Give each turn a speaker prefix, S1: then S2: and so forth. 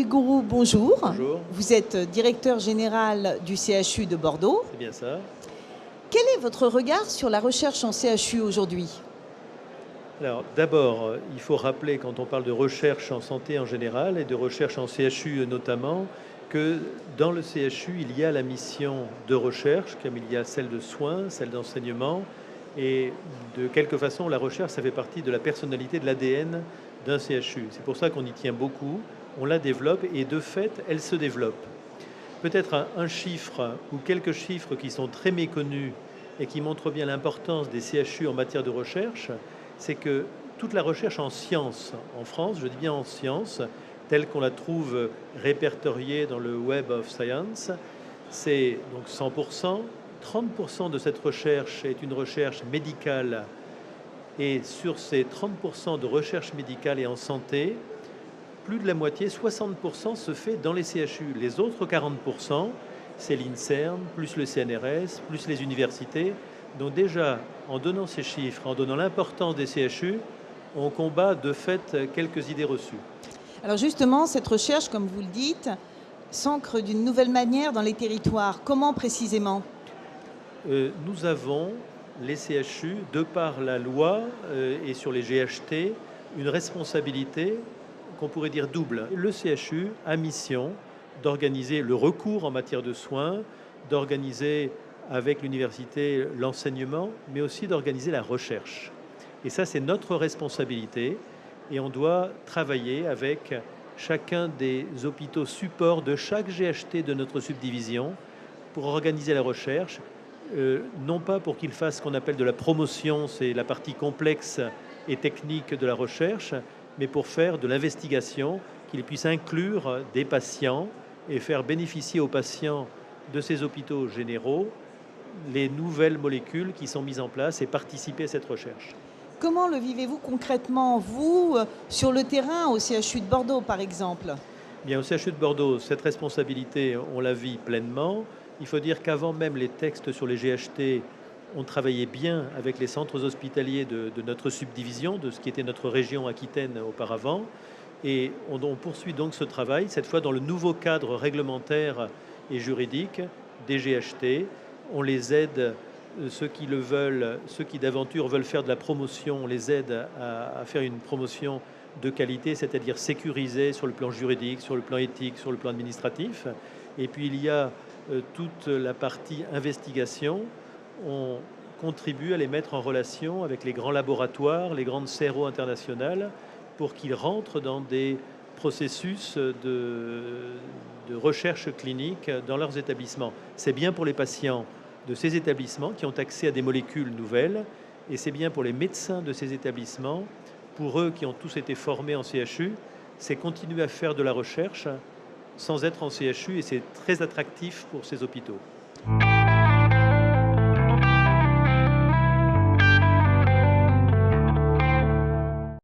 S1: Olivier Gourou, bonjour.
S2: Bonjour.
S1: Vous êtes directeur général du CHU de Bordeaux.
S2: C'est bien ça.
S1: Quel est votre regard sur la recherche en CHU aujourd'hui?
S2: Alors d'abord, il faut rappeler quand on parle de recherche en santé en général et de recherche en CHU notamment, que dans le CHU, il y a la mission de recherche, comme il y a celle de soins, celle d'enseignement, et de quelque façon, la recherche, ça fait partie de la personnalité, de l'ADN d'un CHU. C'est pour ça qu'on y tient beaucoup, on la développe et de fait, elle se développe. Peut-être un chiffre ou quelques chiffres qui sont très méconnus et qui montrent bien l'importance des CHU en matière de recherche, c'est que toute la recherche en sciences en France, je dis bien en sciences, telle qu'on la trouve répertoriée dans le Web of Science, c'est donc 100%. 30% de cette recherche est une recherche médicale et sur ces 30% de recherche médicale et en santé, plus de la moitié, 60% se fait dans les CHU. Les autres 40%, c'est l'INSERM, plus le CNRS, plus les universités. Donc déjà, en donnant ces chiffres, en donnant l'importance des CHU, on combat de fait quelques idées reçues.
S1: Alors justement, cette recherche, comme vous le dites, s'ancre d'une nouvelle manière dans les territoires. Comment précisément?
S2: Nous avons, les CHU, de par la loi et sur les GHT, une responsabilité qu'on pourrait dire double. Le CHU a mission d'organiser le recours en matière de soins, d'organiser avec l'université l'enseignement, mais aussi d'organiser la recherche. Et ça, c'est notre responsabilité et on doit travailler avec chacun des hôpitaux supports de chaque GHT de notre subdivision pour organiser la recherche, non pas pour qu'ils fassent ce qu'on appelle de la promotion, c'est la partie complexe et technique de la recherche, mais pour faire de l'investigation, qu'ils puissent inclure des patients et faire bénéficier aux patients de ces hôpitaux généraux les nouvelles molécules qui sont mises en place et participer à cette recherche.
S1: Comment le vivez-vous concrètement, vous, sur le terrain, au CHU de Bordeaux, par exemple?
S2: Bien, au CHU de Bordeaux, cette responsabilité, on la vit pleinement. Il faut dire qu'avant même les textes sur les GHT, on travaillait bien avec les centres hospitaliers de notre subdivision, de ce qui était notre région Aquitaine auparavant. Et on poursuit donc ce travail, cette fois dans le nouveau cadre réglementaire et juridique des GHT. On les aide, ceux qui le veulent, ceux qui d'aventure veulent faire de la promotion, on les aide à faire une promotion de qualité, c'est-à-dire sécurisée sur le plan juridique, sur le plan éthique, sur le plan administratif. Et puis il y a toute la partie investigation. On contribue à les mettre en relation avec les grands laboratoires, les grandes CRO internationales, pour qu'ils rentrent dans des processus de recherche clinique dans leurs établissements. C'est bien pour les patients de ces établissements qui ont accès à des molécules nouvelles, et c'est bien pour les médecins de ces établissements, pour eux qui ont tous été formés en CHU, c'est continuer à faire de la recherche sans être en CHU, et c'est très attractif pour ces hôpitaux.